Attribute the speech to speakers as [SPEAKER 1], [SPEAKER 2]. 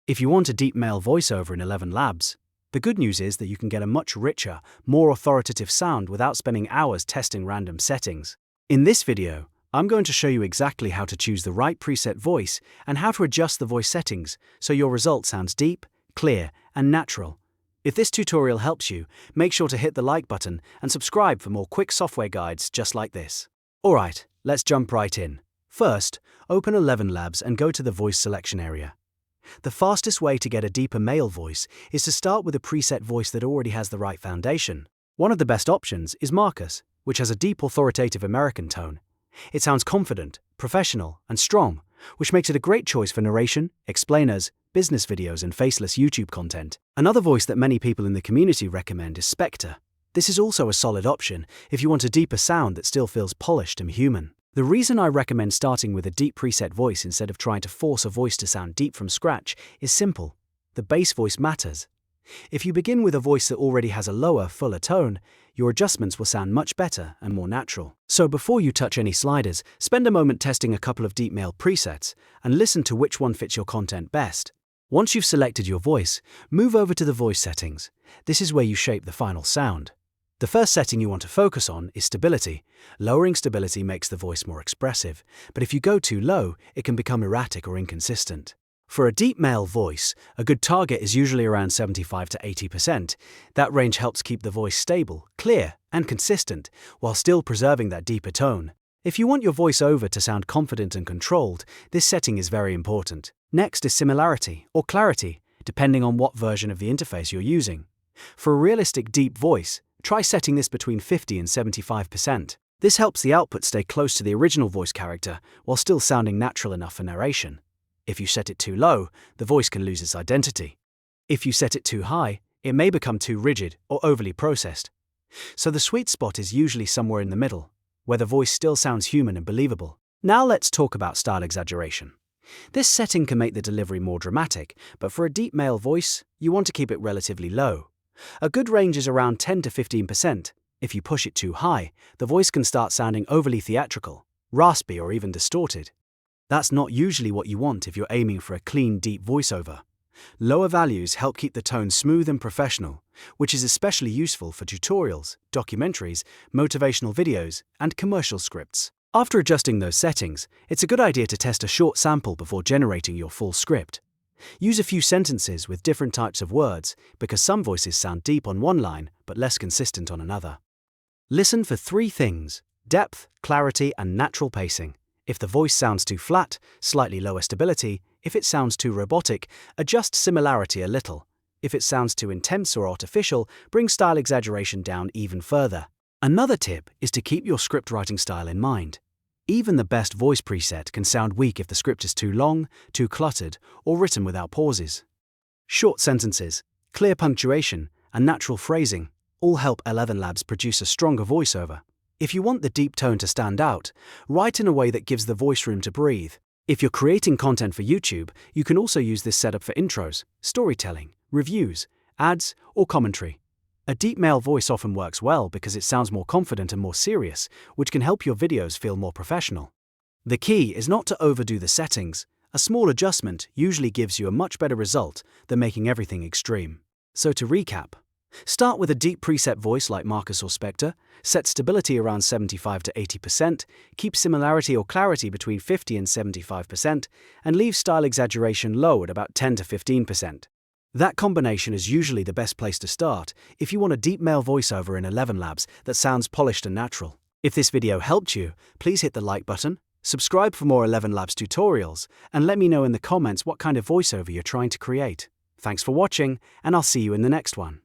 [SPEAKER 1] If you want a deep male voiceover in ElevenLabs, the good news is that you can get a much richer, more authoritative sound without spending hours testing random settings. In this video, I'm going to show you exactly how to choose the right preset voice and how to adjust the voice settings so your result sounds deep, clear, and natural. If this tutorial helps you, make sure to hit the like button and subscribe for more quick software guides just like this. Alright, let's jump right in. First, open ElevenLabs and go to the voice selection area. The fastest way to get a deeper male voice is to start with a preset voice that already has the right foundation. One of the best options is Marcus, which has a deep authoritative American tone. It sounds confident, professional, and strong, which makes it a great choice for narration, explainers, business videos, and faceless YouTube content. Another voice that many people in the community recommend is Spector. This is also a solid option if you want a deeper sound that still feels polished and human. The reason I recommend starting with a deep preset voice instead of trying to force a voice to sound deep from scratch is simple. The bass voice matters. If you begin with a voice that already has a lower, fuller tone, your adjustments will sound much better and more natural. So before you touch any sliders, spend a moment testing a couple of deep male presets and listen to which one fits your content best. Once you've selected your voice, move over to the voice settings. This is where you shape the final sound. The first setting you want to focus on is stability. Lowering stability makes the voice more expressive, but if you go too low, it can become erratic or inconsistent. For a deep male voice, a good target is usually around 75 to 80%. That range helps keep the voice stable, clear, and consistent, while still preserving that deeper tone. If you want your voiceover to sound confident and controlled, this setting is very important. Next is Similarity or Clarity, depending on what version of the interface you're using. For a realistic deep voice, try setting this between 50 and 75%. This helps the output stay close to the original voice character while still sounding natural enough for narration. If you set it too low, the voice can lose its identity. If you set it too high, it may become too rigid or overly processed. So the sweet spot is usually somewhere in the middle, where the voice still sounds human and believable. Now let's talk about style exaggeration. This setting can make the delivery more dramatic, but for a deep male voice, you want to keep it relatively low. A good range is around 10 to 15%. If you push it too high, the voice can start sounding overly theatrical, raspy, or even distorted. That's not usually what you want if you're aiming for a clean, deep voiceover. Lower values help keep the tone smooth and professional, which is especially useful for tutorials, documentaries, motivational videos, and commercial scripts. After adjusting those settings, it's a good idea to test a short sample before generating your full script. Use a few sentences with different types of words because some voices sound deep on one line but less consistent on another. Listen for three things: depth, clarity, and natural pacing. If the voice sounds too flat, slightly lower stability. If it sounds too robotic, adjust similarity a little. If it sounds too intense or artificial, bring style exaggeration down even further. Another tip is to keep your script writing style in mind. Even the best voice preset can sound weak if the script is too long, too cluttered, or written without pauses. Short sentences, clear punctuation, and natural phrasing all help ElevenLabs produce a stronger voiceover. If you want the deep tone to stand out, write in a way that gives the voice room to breathe. If you're creating content for YouTube, you can also use this setup for intros, storytelling, reviews, ads, or commentary. A deep male voice often works well because it sounds more confident and more serious, which can help your videos feel more professional. The key is not to overdo the settings. A small adjustment usually gives you a much better result than making everything extreme. So to recap, start with a deep preset voice like Marcus or Spector, set stability around 75 to 80%, keep similarity or clarity between 50 and 75%, and leave style exaggeration low at about 10 to 15%. That combination is usually the best place to start if you want a deep male voiceover in ElevenLabs that sounds polished and natural. If this video helped you, please hit the like button, subscribe for more ElevenLabs tutorials, and let me know in the comments what kind of voiceover you're trying to create. Thanks for watching, and I'll see you in the next one.